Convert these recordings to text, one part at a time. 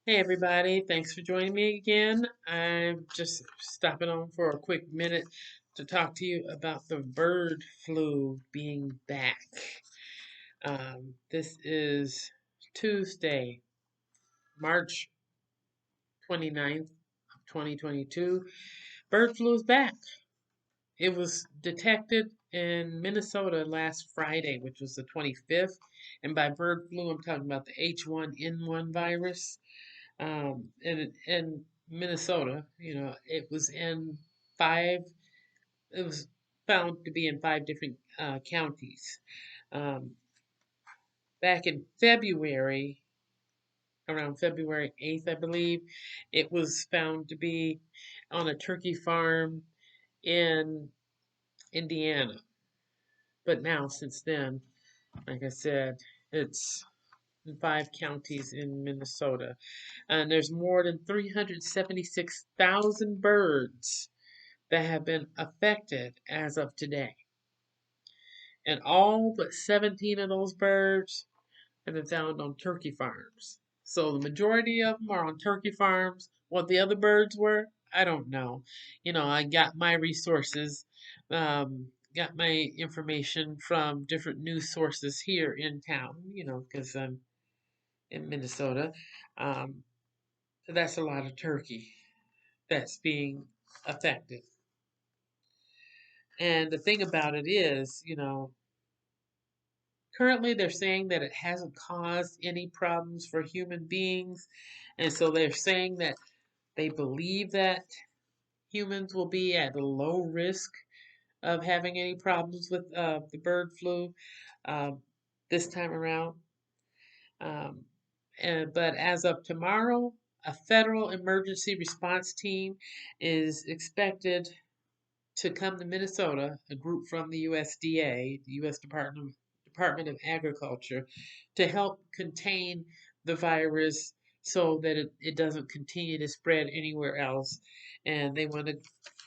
Hey everybody, thanks for joining me again. I'm just stopping on for a quick minute to talk to you about the bird flu being back. This is Tuesday, March 29th, 2022. Bird flu is back. It was detected in Minnesota last Friday, which was the 25th. And by bird flu, I'm talking about the H1N1 virus. In Minnesota, it was in five. It was found to be in five different counties. Um, Back in February, around February 8th, I believe, it was found to be on a turkey farm in Indiana. But now, since then, like I said, it's in five counties in Minnesota. And there's more than 376,000 birds that have been affected as of today. And all but 17 of those birds have been found on turkey farms. So the majority of them are on turkey farms. What the other birds were, I don't know. I got my resources, got my information from different news sources here in town, because I'm in Minnesota. Um, that's a lot of turkey that's being affected. And the thing about it is, currently they're saying that it hasn't caused any problems for human beings. And so they're saying that they believe that humans will be at a low risk of having any problems with the bird flu um, this time around. Um, but as of tomorrow, a federal emergency response team is expected to come to Minnesota, a group from the USDA, the U.S. Department of Agriculture, to help contain the virus so that it doesn't continue to spread anywhere else. And they want to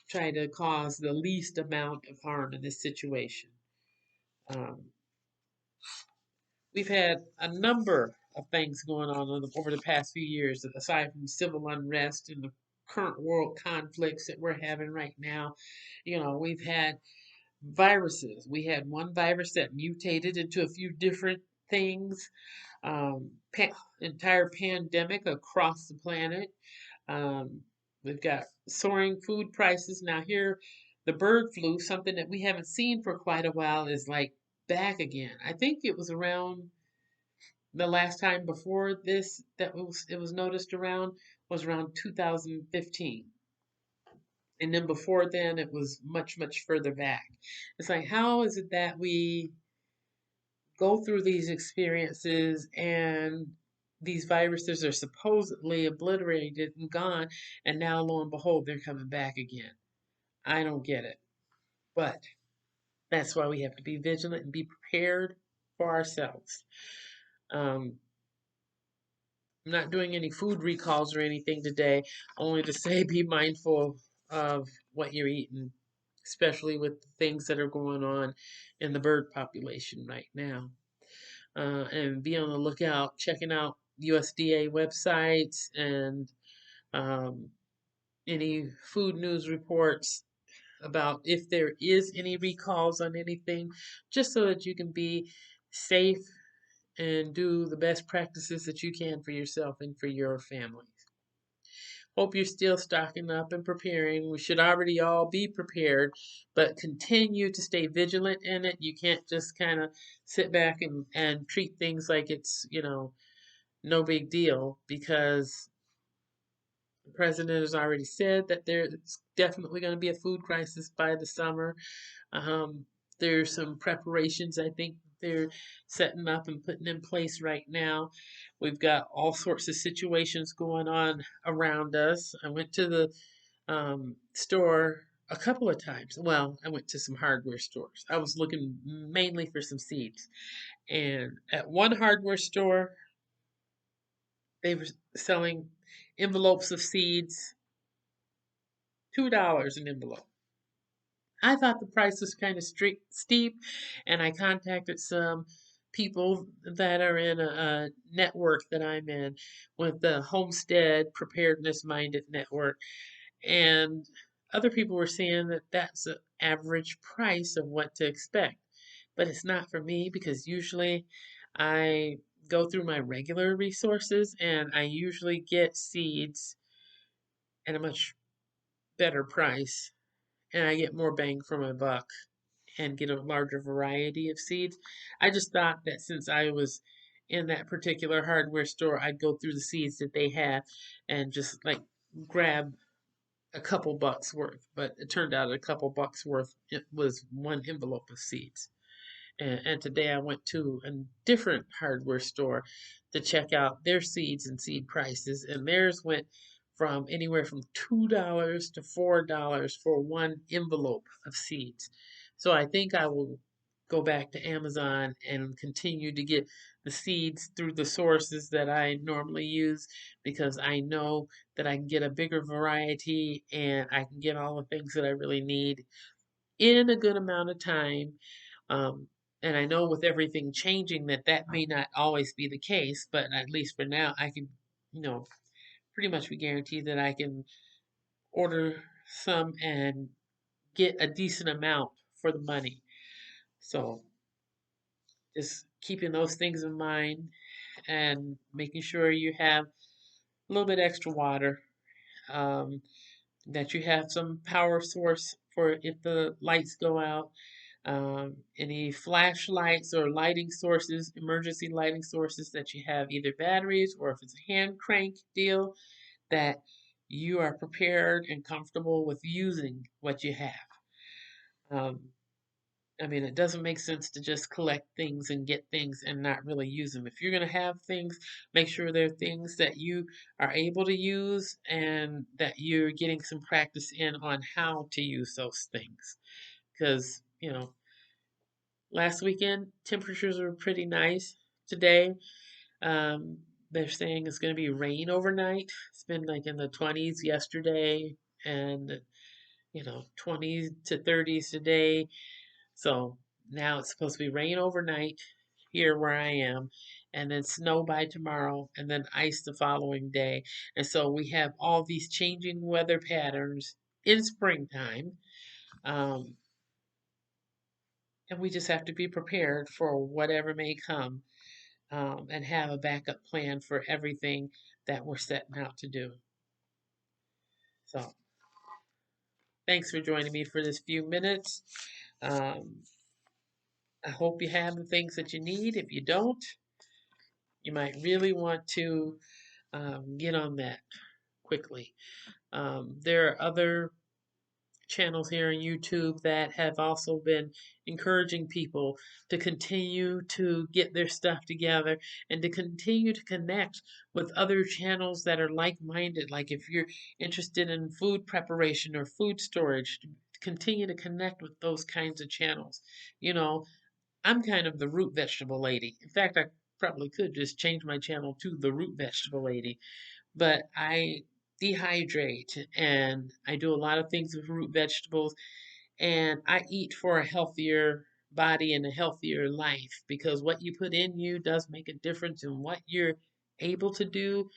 try to cause the least amount of harm in this situation. Um, we've had a number of things going on over the past few years, aside from civil unrest and the current world conflicts that we're having right now. We've had viruses. We had one virus that mutated into a few different things, entire pandemic across the planet. We've got soaring food prices. Now, here, the bird flu, something that we haven't seen for quite a while, is like back again. I think it was around the last time before this that it was noticed around was around 2015. And then before then, it was much, much further back. It's like, how is it that we go through these experiences and these viruses are supposedly obliterated and gone, and now lo and behold, they're coming back again? I don't get it. But that's why we have to be vigilant and be prepared for ourselves. Um, I'm not doing any food recalls or anything today, only to say be mindful of what you're eating, especially with the things that are going on in the bird population right now. And be on the lookout, checking out USDA websites and um, any food news reports about if there is any recalls on anything, just so that you can be safe and do the best practices that you can for yourself and for your family. Hope you're still stocking up and preparing. We should already all be prepared, but continue to stay vigilant in it. You can't just kind of sit back and treat things like it's, no big deal, because the president has already said that there's definitely going to be a food crisis by the summer. Um, there's some preparations I think they're setting up and putting in place right now. We've got all sorts of situations going on around us. I went to the store a couple of times. Well, I went to some hardware stores. I was looking mainly for some seeds. And at one hardware store, they were selling envelopes of seeds, $2 an envelope. I thought the price was kind of steep, and I contacted some people that are in a network that I'm in with the Homestead Preparedness Minded Network, and other people were saying that that's the average price of what to expect. But it's not for me because usually I go through my regular resources and I usually get seeds at a much better price and I get more bang for my buck and get a larger variety of seeds. I just thought that since I was in that particular hardware store, I'd go through the seeds that they had and just like grab a couple bucks worth. But it turned out a couple bucks worth it was one envelope of seeds. And today I went to a different hardware store to check out their seeds and seed prices, and theirs went from anywhere from $2 to $4 for one envelope of seeds. So I think I will go back to Amazon and continue to get the seeds through the sources that I normally use because I know that I can get a bigger variety and I can get all the things that I really need in a good amount of time. Um, and I know with everything changing that that may not always be the case, but at least for now, I can, you know, pretty much be guaranteed that I can order some and get a decent amount for the money. So just keeping those things in mind and making sure you have a little bit extra water, um, that you have some power source for if the lights go out. Any flashlights or lighting sources, emergency lighting sources that you have either batteries or if it's a hand crank deal, that you are prepared and comfortable with using what you have. Um, I mean, it doesn't make sense to just collect things and get things and not really use them. If you're going to have things, make sure they're things that you are able to use and that you're getting some practice in on how to use those things. Because, you know, last weekend, temperatures were pretty nice. Today, um, they're saying it's going to be rain overnight. It's been like in the 20s yesterday and, 20s to 30s today. So now it's supposed to be rain overnight here where I am, and then snow by tomorrow, and then ice the following day. And so we have all these changing weather patterns in springtime. Um, and we just have to be prepared for whatever may come, and have a backup plan for everything that we're setting out to do. So, thanks for joining me for this few minutes. Um, I hope you have the things that you need. If you don't, you might really want to get on that quickly. There are other channels here on YouTube that have also been encouraging people to continue to get their stuff together and to continue to connect with other channels that are like-minded. Like if you're interested in food preparation or food storage, to continue to connect with those kinds of channels. You know, I'm kind of the root vegetable lady. In fact, I probably could just change my channel to the root vegetable lady, but I dehydrate and I do a lot of things with root vegetables and I eat for a healthier body and a healthier life because what you put in you does make a difference in what you're able to do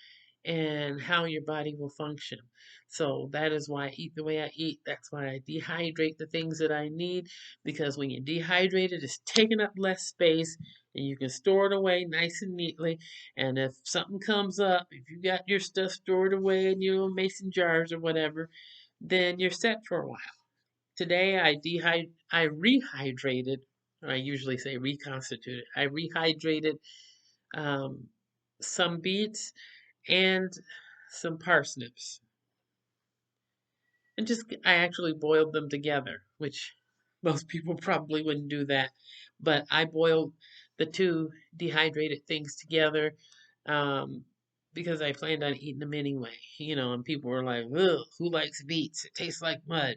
and how your body will function. So that is why I eat the way I eat. That's why I dehydrate the things that I need because when you dehydrate it, it's taking up less space and you can store it away nice and neatly. And if something comes up, if you got your stuff stored away in your little mason jars or whatever, then you're set for a while. Today I rehydrated, or I usually say reconstituted. I rehydrated um, some beets and some parsnips. And just I actually boiled them together, which most people probably wouldn't do that. But I boiled the two dehydrated things together um, because I planned on eating them anyway. And people were like, "Ugh, who likes beets? It tastes like mud."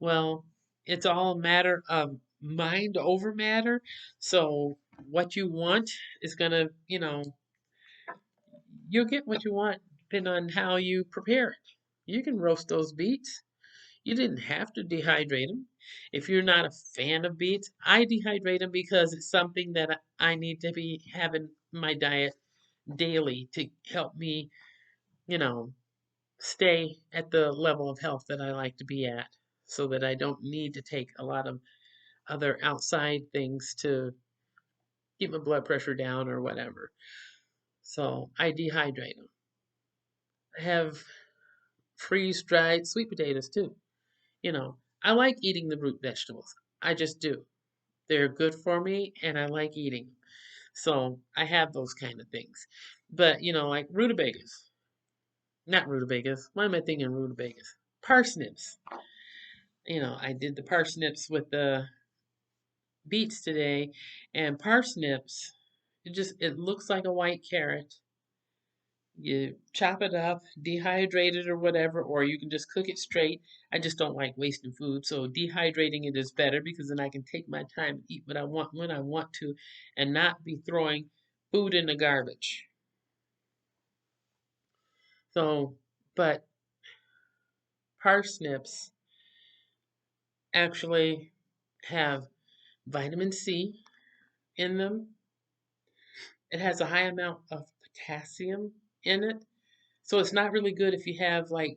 Well, it's all a matter of mind over matter. So what you want is gonna, you'll get what you want depending on how you prepare it. You can roast those beets. You didn't have to dehydrate them. If you're not a fan of beets, I dehydrate them because it's something that I need to be having my diet daily to help me, you know, stay at the level of health that I like to be at so that I don't need to take a lot of other outside things to keep my blood pressure down or whatever. So I dehydrate them. I have freeze dried sweet potatoes too. I like eating the root vegetables. I just do. They're good for me and I like eating them. So I have those kind of things. But, like rutabagas. Not rutabagas. Why am I thinking rutabagas? Parsnips. I did the parsnips with the beets today, and parsnips, it looks like a white carrot. You chop it up, dehydrate it or whatever, or you can just cook it straight. I just don't like wasting food, so dehydrating it is better because then I can take my time and eat what I want when I want to and not be throwing food in the garbage. So, but parsnips actually have vitamin C in them. It has a high amount of potassium in it. So it's not really good if you have like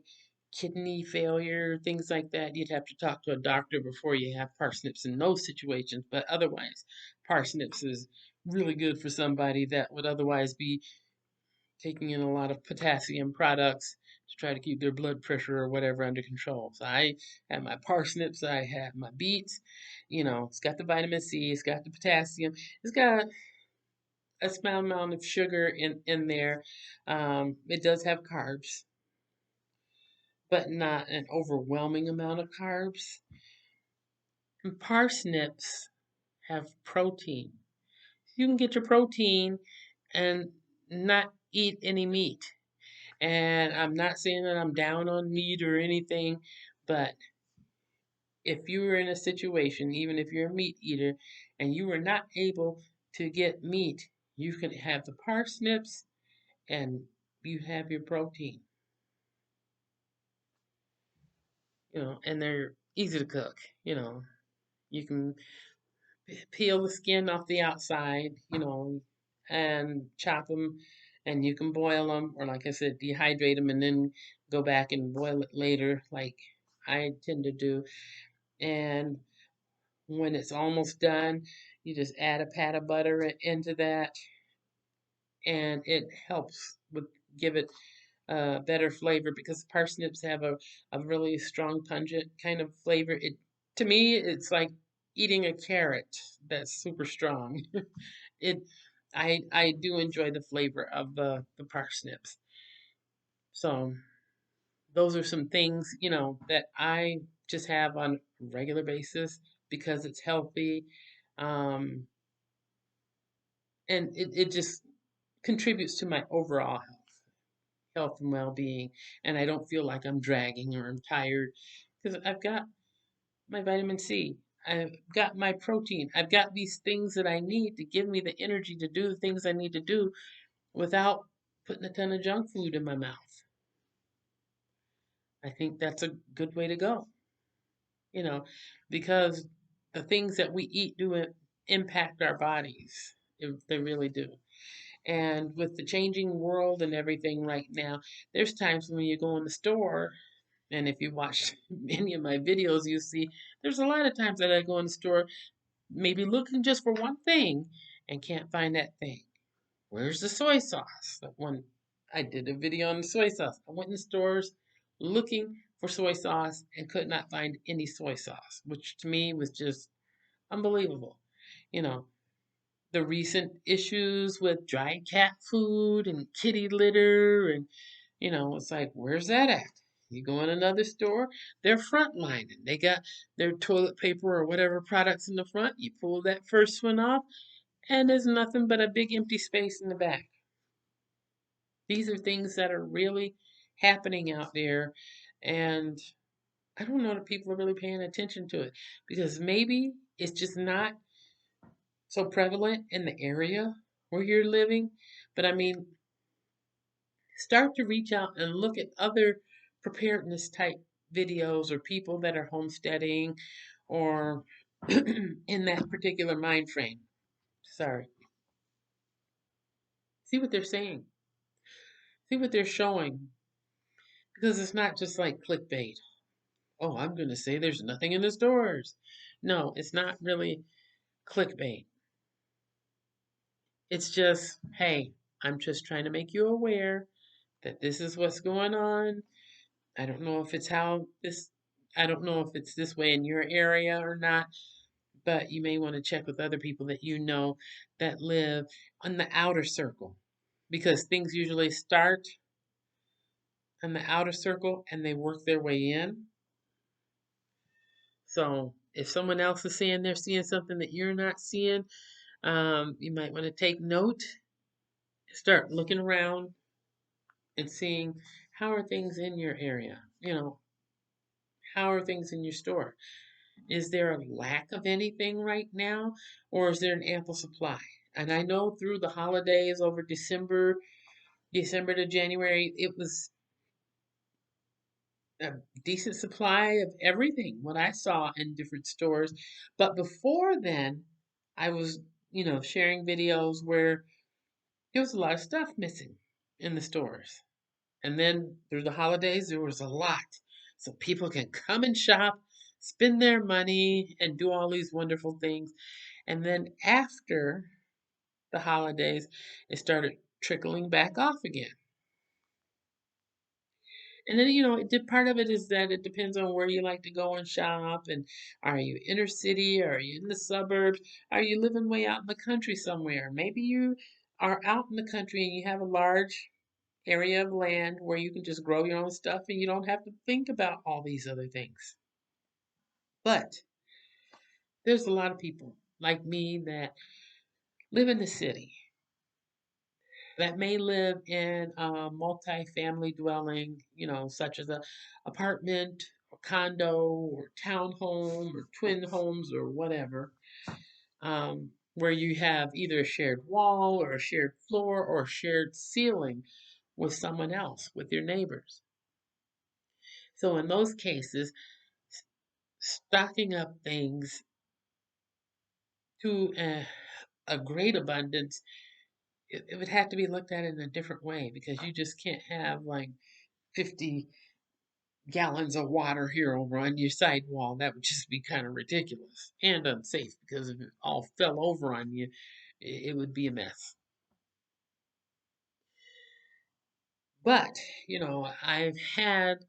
kidney failure, things like that. You'd have to talk to a doctor before you have parsnips in those situations. But otherwise, parsnips is really good for somebody that would otherwise be taking in a lot of potassium products to try to keep their blood pressure or whatever under control. So I have my parsnips, I have my beets. It's got the vitamin C, it's got the potassium, it's got a small amount of sugar in there. It does have carbs, but not an overwhelming amount of carbs. And parsnips have protein. You can get your protein and not eat any meat. And I'm not saying that I'm down on meat or anything, but if you were in a situation, even if you're a meat eater, and you were not able to get meat, you can have the parsnips and you have your protein, and they're easy to cook. You can peel the skin off the outside, and chop them, and you can boil them, or like I said, dehydrate them and then go back and boil it later, like I tend to do. And when it's almost done, you just add a pat of butter into that, and it helps with give it better flavor because parsnips have a really strong pungent kind of flavor. To me, it's like eating a carrot that's super strong. it I do enjoy the flavor of the parsnips. So those are some things, that I just have on a regular basis because it's healthy. Um, and it just contributes to my overall health and well-being, and I don't feel like I'm dragging or I'm tired because I've got my vitamin C. I've got my protein. I've got these things that I need to give me the energy to do the things I need to do without putting a ton of junk food in my mouth. I think that's a good way to go, you know, because the things that we eat do impact our bodies. They really do. And with the changing world and everything right now, there's times when you go in the store, and if you watch any of my videos, you see there's a lot of times that I go in the store, maybe looking just for one thing and can't find that thing. Where's the soy sauce? That one, I did a video on the soy sauce. I went in the stores looking for soy sauce and could not find any soy sauce, which to me was just unbelievable. You know, the recent issues with dry cat food and kitty litter, and it's like, where's that at? You go in another store, they're frontlining. They got their toilet paper or whatever products in the front. You pull that first one off, and there's nothing but a big empty space in the back. These are things that are really happening out there, and I don't know that people are really paying attention to it because maybe it's just not so prevalent in the area where you're living. But I mean, start to reach out and look at other preparedness type videos or people that are homesteading or in that particular mind frame. Sorry. See what they're saying. See what they're showing. Because it's not just like clickbait. Oh, I'm going to say there's nothing in the stores. No, it's not really clickbait. It's just, hey, I'm just trying to make you aware that this is what's going on. I don't know if it's how this, I don't know if it's this way in your area or not, but you may want to check with other people that you know that live on the outer circle because things usually start on the outer circle and they work their way in. So if someone else is saying they're seeing something that you're not seeing, you might want to take note, start looking around and seeing how are things in your area. How are things in your store? Is there a lack of anything right now, or is there an ample supply? And I know through the holidays over December to January, it was a decent supply of everything, what I saw in different stores. But before then, I was, sharing videos where there was a lot of stuff missing in the stores. And then through the holidays, there was a lot. So people can come and shop, spend their money, and do all these wonderful things. And then after the holidays, it started trickling back off again. And then, part of it is that it depends on where you like to go and shop. And are you inner city? Are you in the suburbs? Are you living way out in the country somewhere? Maybe you are out in the country and you have a large area of land where you can just grow your own stuff and you don't have to think about all these other things. But there's a lot of people like me that live in the city that may live in a multi-family dwelling, such as a apartment or condo or townhome or twin homes or whatever, where you have either a shared wall or a shared floor or a shared ceiling with someone else, with your neighbors. So in those cases, stocking up things to a great abundance, it would have to be looked at in a different way because you just can't have like 50 gallons of water here over on your side wall. That would just be kind of ridiculous and unsafe because if it all fell over on you, it would be a mess. But, I've had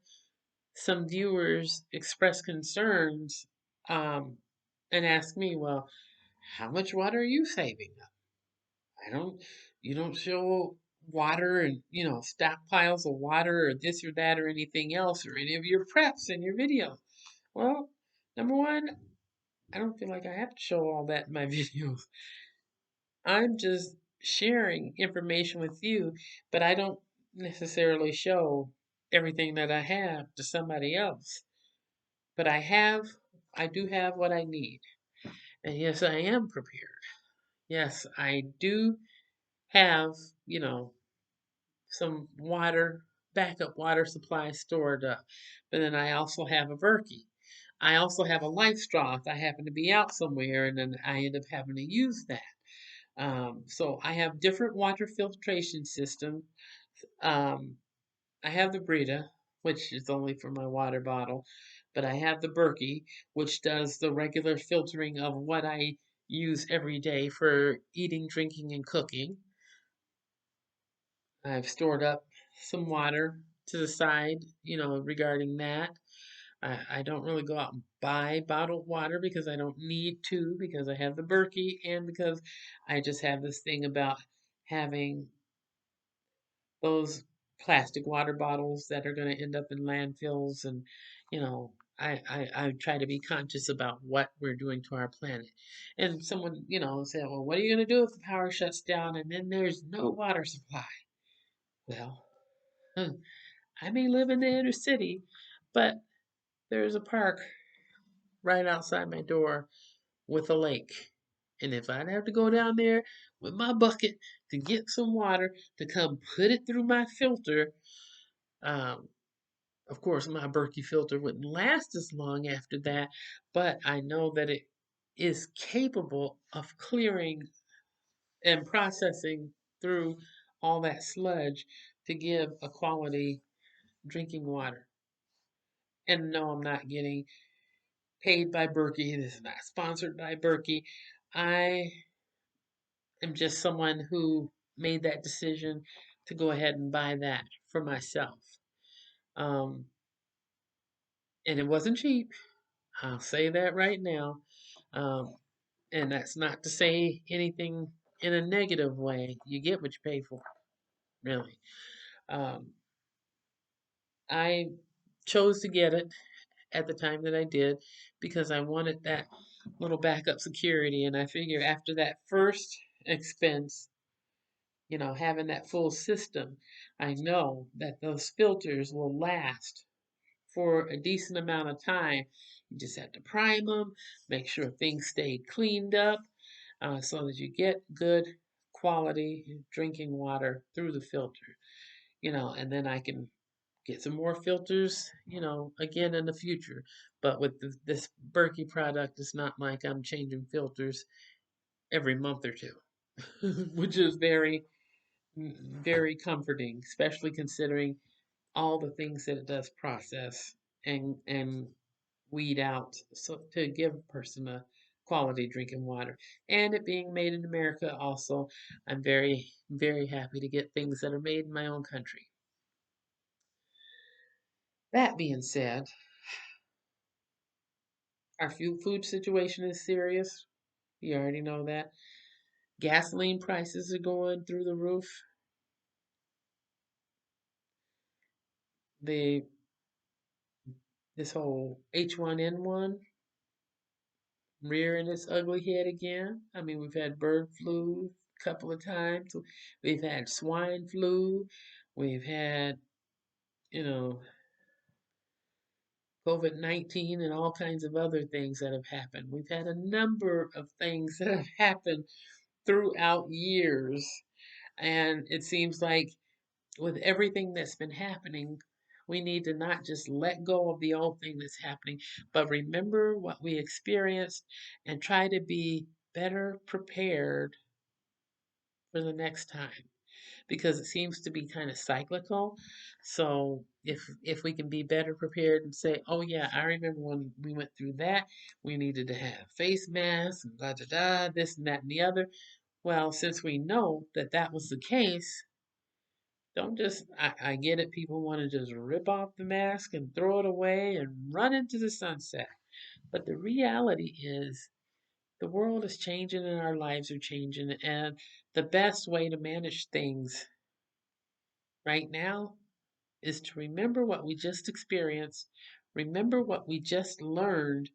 some viewers express concerns um, and ask me, well, how much water are you saving? I don't, you don't show water and, stockpiles of water or this or that or anything else or any of your preps in your videos. Well, number one, I don't feel like I have to show all that in my videos. I'm just sharing information with you, but I don't necessarily show everything that I have to somebody else. But I do have what I need. And yes, I am prepared. Yes, I do have, you know, some water, backup water supply stored up. But then I also have a Berkey. I also have a life straw if I happen to be out somewhere and then I end up having to use that. So I have different water filtration systems. Um, I have the Brita, which is only for my water bottle, but I have the Berkey, which does the regular filtering of what I use every day for eating, drinking, and cooking. I've stored up some water to the side, regarding that. I don't really go out and buy bottled water because I don't need to, because I have the Berkey and because I just have this thing about having those plastic water bottles that are going to end up in landfills. And, I try to be conscious about what we're doing to our planet. And someone, said, well, what are you going to do if the power shuts down and then there's no water supply? Well, I may live in the inner city, but there's a park right outside my door with a lake. And if I'd have to go down there with my bucket to get some water to come put it through my filter, um, Of course, my Berkey filter wouldn't last as long after that, but I know that it is capable of clearing and processing through all that sludge to give a quality drinking water. And no, I'm not getting paid by Berkey. This is not sponsored by Berkey. I am just someone who made that decision to go ahead and buy that for myself. Um, and it wasn't cheap. I'll say that right now. Um, and that's not to say anything in a negative way. You get what you pay for, really. Um, I chose to get it at the time that I did because I wanted that little backup security. And I figure after that first expense, having that full system, I know that those filters will last for a decent amount of time. You just have to prime them, make sure things stay cleaned up so that you get good quality drinking water through the filter, and then I can get some more filters, again in the future. But with this Berkey product, it's not like I'm changing filters every month or two, which is very, very comforting, especially considering all the things that it does process and weed out so to give a person a quality drinking water. And it being made in America also, I'm very, very happy to get things that are made in my own country. That being said, our food situation is serious. You already know that. Gasoline prices are going through the roof. The This whole H1N1 rearing its ugly head again. I mean, we've had bird flu a couple of times. We've had swine flu. We've had, you know, COVID-19 and all kinds of other things that have happened. We've had a number of things that have happened throughout years. And it seems like with everything that's been happening, we need to not just let go of the old thing that's happening, but remember what we experienced and try to be better prepared for the next time because it seems to be kind of cyclical. So if we can be better prepared and say, "Oh yeah, I remember when we went through that, we needed to have face masks and da da da, this and that and the other." Well, since we know that that was the case, don't just, I get it, people want to just rip off the mask and throw it away and run into the sunset. But the reality is, the world is changing and our lives are changing. And the best way to manage things right now is to remember what we just experienced, remember what we just learned,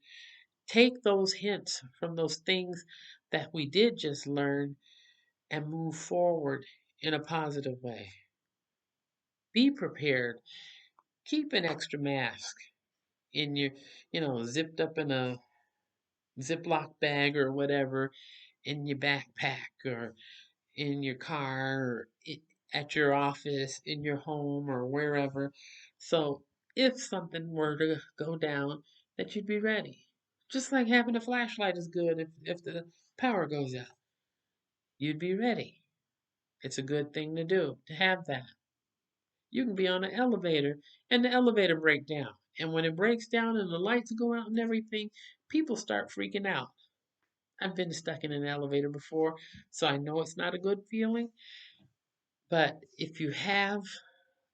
take those hints from those things that we did just learn, and move forward in a positive way. Be prepared. Keep an extra mask in your, zipped up in a Ziploc bag or whatever in your backpack or in your car or at your office, in your home or wherever. So if something were to go down, that you'd be ready. Just like having a flashlight is good if the power goes out. You'd be ready. It's a good thing to do, to have that. You can be on an elevator and the elevator break down. And when it breaks down and the lights go out and everything, people start freaking out. I've been stuck in an elevator before, so I know it's not a good feeling. But if you have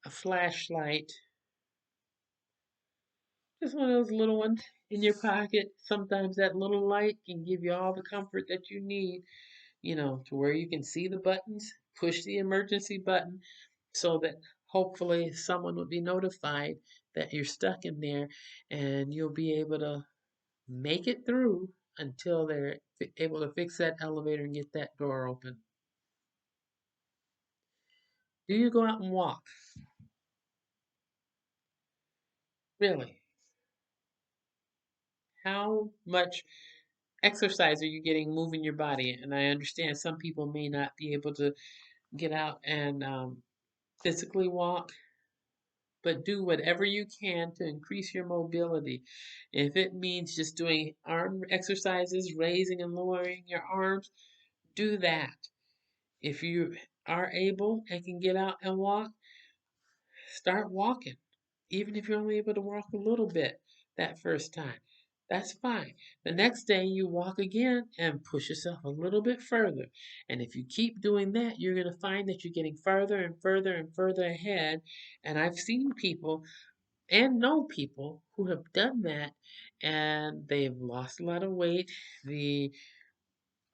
a flashlight, just one of those little ones in your pocket, sometimes that little light can give you all the comfort that you need, to where you can see the buttons, push the emergency button so that hopefully someone will be notified that you're stuck in there and you'll be able to make it through until they're able to fix that elevator and get that door open. Do you go out and walk? Really? How much exercise are you getting moving your body? And I understand some people may not be able to get out and physically walk, but do whatever you can to increase your mobility. If it means just doing arm exercises, raising and lowering your arms, do that. If you are able and can get out and walk, start walking. Even if you're only able to walk a little bit that first time, that's fine. The next day you walk again and push yourself a little bit further. And if you keep doing that, you're going to find that you're getting further and further and further ahead. And I've seen people and know people who have done that and they've lost a lot of weight. The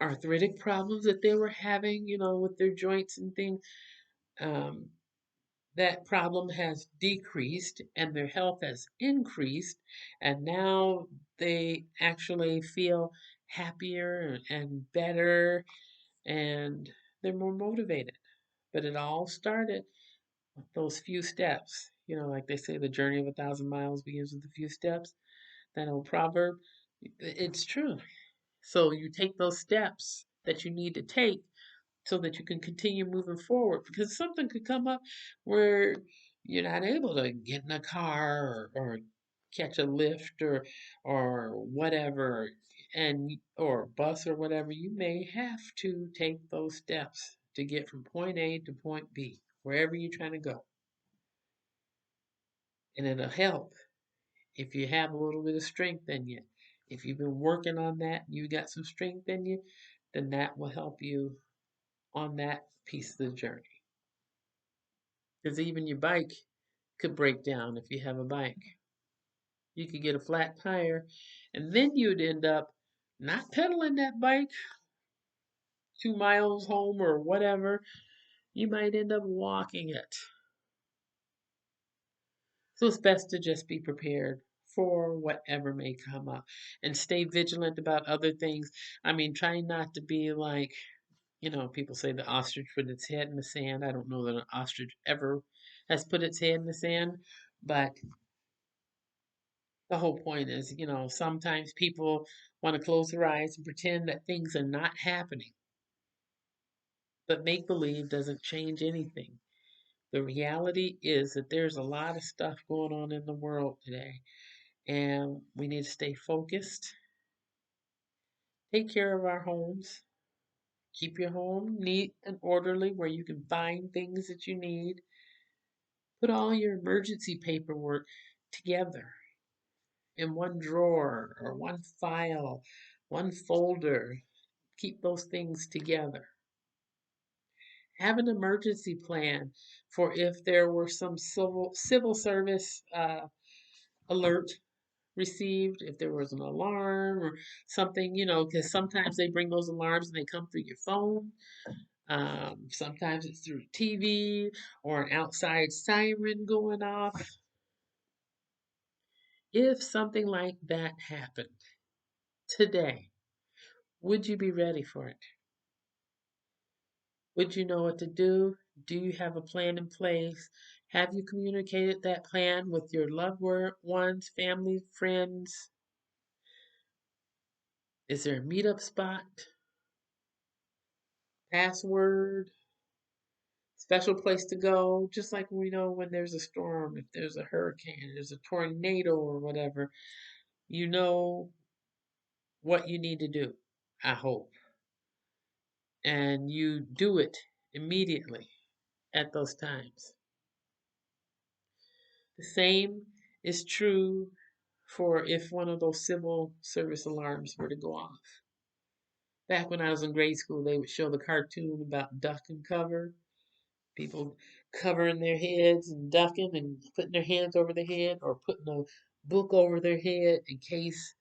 arthritic problems that they were having, with their joints and things, um, that problem has decreased and their health has increased, and now they actually feel happier and better and they're more motivated. But it all started with those few steps. Like they say, the journey of 1,000 miles begins with a few steps. That old proverb, it's true. So you take those steps that you need to take so that you can continue moving forward, because something could come up where you're not able to get in a car or catch a lift or whatever, and or bus or whatever. You may have to take those steps to get from point A to point B, wherever you're trying to go. And it'll help if you have a little bit of strength in you. If you've been working on that and you got some strength in you, then that will help you on that piece of the journey. Because even your bike could break down if you have a bike. You could get a flat tire, and then you'd end up not pedaling that bike 2 miles home or whatever. You might end up walking it. So it's best to just be prepared for whatever may come up and stay vigilant about other things. I mean, try not to be like, people say the ostrich put its head in the sand. I don't know that an ostrich ever has put its head in the sand, but the whole point is, sometimes people want to close their eyes and pretend that things are not happening. But make believe doesn't change anything. The reality is that there's a lot of stuff going on in the world today, and we need to stay focused, take care of our homes, keep your home neat and orderly where you can find things that you need, put all your emergency paperwork together in one drawer or one file, one folder. Keep those things together. Have an emergency plan for if there were some civil service alert received, if there was an alarm or something, because sometimes they bring those alarms and they come through your phone. Sometimes it's through TV or an outside siren going off. If something like that happened today, would you be ready for it? Would you know what to do? Do you have a plan in place? Have you communicated that plan with your loved ones, family, friends? Is there a meetup spot? Password? Special place to go? Just like we know when there's a storm, if there's a hurricane, there's a tornado or whatever, you know what you need to do, I hope. And you do it immediately at those times. The same is true for if one of those civil service alarms were to go off. Back when I was in grade school, they would show the cartoon about duck and cover. People covering their heads and ducking and putting their hands over their head or putting a book over their head in case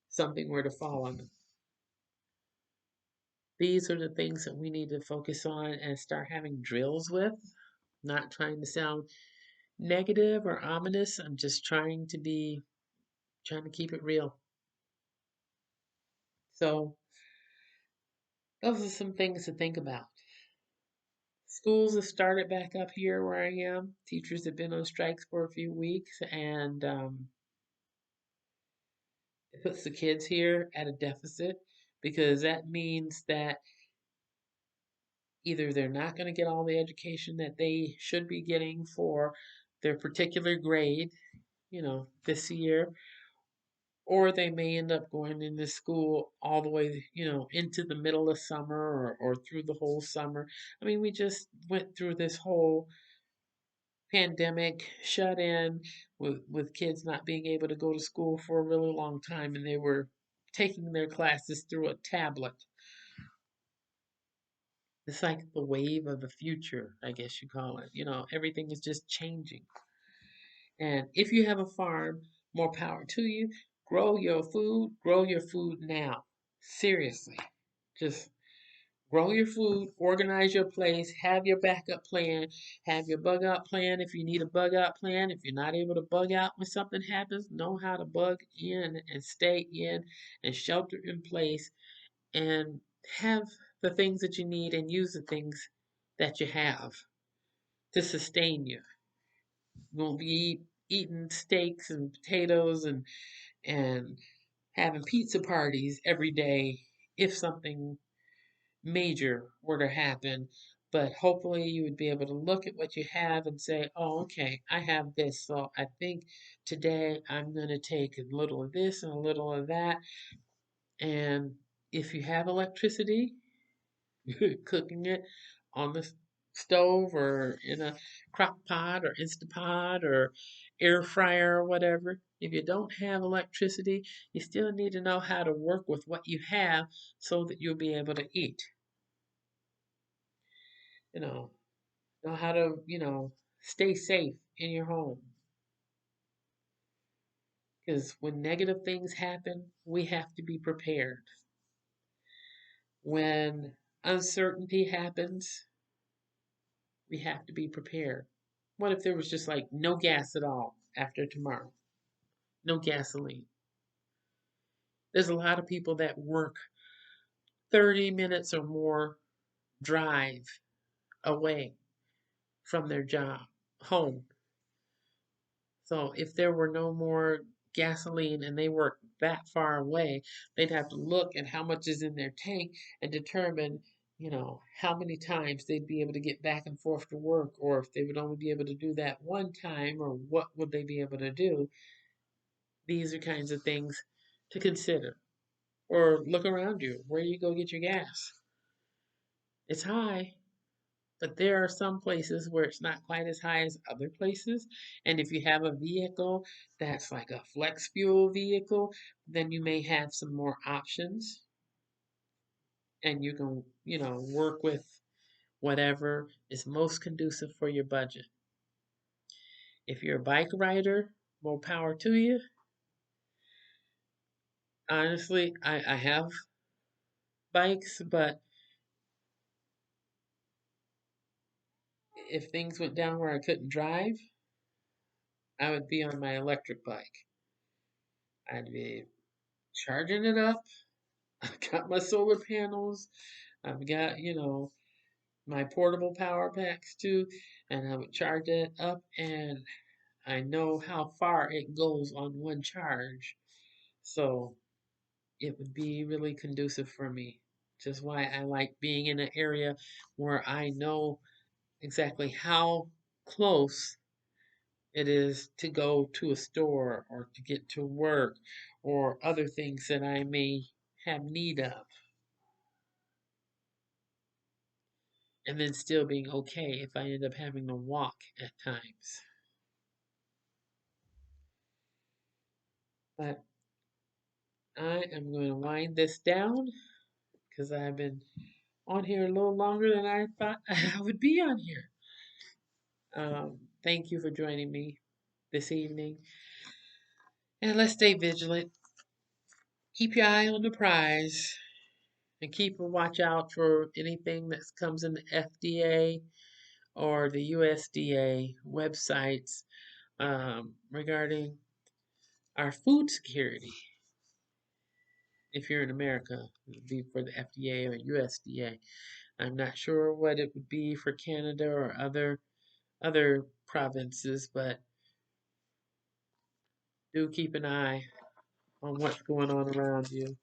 something were to fall on them. These are the things that we need to focus on and start having drills with. Not trying to sound negative or ominous. I'm just trying to keep it real. So those are some things to think about. Schools have started back up here where I am. Teachers have been on strikes for a few weeks, and it puts the kids here at a deficit because that means that either they're not going to get all the education that they should be getting for their particular grade, this year, or they may end up going into school all the way, into the middle of summer or through the whole summer. I mean, we just went through this whole pandemic shut in with kids not being able to go to school for a really long time, and they were taking their classes through a tablet. It's like the wave of the future, I guess you call it. Everything is just changing. And if you have a farm, more power to you. Grow your food now. Seriously. Just grow your food, organize your place, have your backup plan, have your bug out plan if you need a bug out plan. If you're not able to bug out when something happens, know how to bug in and stay in and shelter in place and have the things that you need and use the things that you have to sustain you. You won't be eating steaks and potatoes and having pizza parties every day if something major were to happen. But hopefully, you would be able to look at what you have and say, oh, okay, I have this. So I think today I'm going to take a little of this and a little of that. And if you have electricity, cooking it on the stove or in a crock pot or Instapot or air fryer or whatever. If you don't have electricity, you still need to know how to work with what you have so that you'll be able to eat. You know how to, stay safe in your home. Because when negative things happen, we have to be prepared. When uncertainty happens, we have to be prepared. What if there was just like no gas at all after tomorrow? No gasoline. There's a lot of people that work 30 minutes or more drive away from their job, home. So if there were no more gasoline and they work that far away, they'd have to look at how much is in their tank and determine, how many times they'd be able to get back and forth to work, or if they would only be able to do that one time, or what would they be able to do. These are kinds of things to consider. Or look around you. Where you go get your gas? It's high, but there are some places where it's not quite as high as other places. And if you have a vehicle that's like a flex fuel vehicle, then you may have some more options and you can, work with whatever is most conducive for your budget. If you're a bike rider, more power to you. Honestly, I have bikes, but if things went down where I couldn't drive, I would be on my electric bike. I'd be charging it up. I've got my solar panels. I've got, my portable power packs too, and I would charge it up, and I know how far it goes on one charge. So it would be really conducive for me. Just why I like being in an area where I know exactly how close it is to go to a store or to get to work or other things that I may have need of. And then still being okay if I end up having to walk at times. But I am going to wind this down because I've been on here a little longer than I thought I would be on here. Thank you for joining me this evening. And let's stay vigilant. Keep your eye on the prize and keep a watch out for anything that comes in the FDA or the USDA websites regarding our food security. If you're in America, it would be for the FDA or USDA. I'm not sure what it would be for Canada or other provinces, but do keep an eye on what's going on around you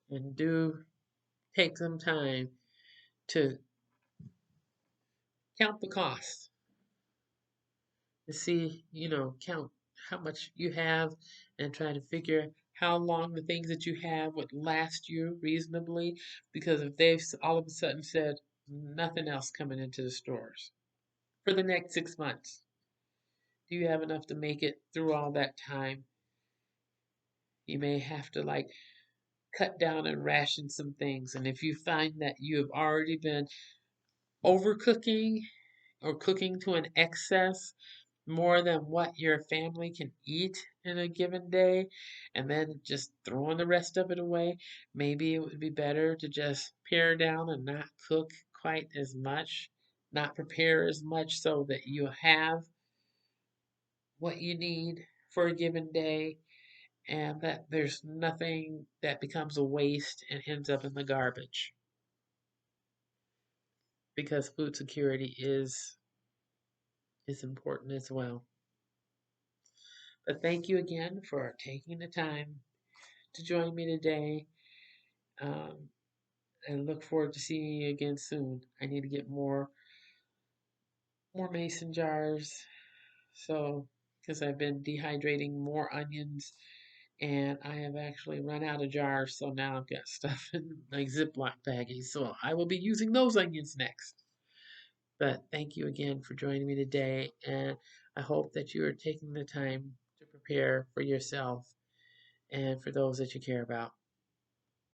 and do take some time to count the cost to see, count how much you have and try to figure how long the things that you have would last you reasonably. Because if they've all of a sudden said nothing else coming into the stores for the next 6 months, do you have enough to make it through all that time? You may have to like cut down and ration some things. And if you find that you have already been overcooking or cooking to an excess, more than what your family can eat in a given day, and then just throwing the rest of it away, maybe it would be better to just pare down and not cook quite as much, not prepare as much so that you have what you need for a given day, and that there's nothing that becomes a waste and ends up in the garbage, because food security is important as well. But thank you again for taking the time to join me today. Um, and look forward to seeing you again soon. I need to get more mason jars, so because I've been dehydrating more onions, and I have actually run out of jars, so now I've got stuff in like Ziploc baggies. So I will be using those onions next. But thank you again for joining me today, and I hope that you are taking the time to prepare for yourself and for those that you care about.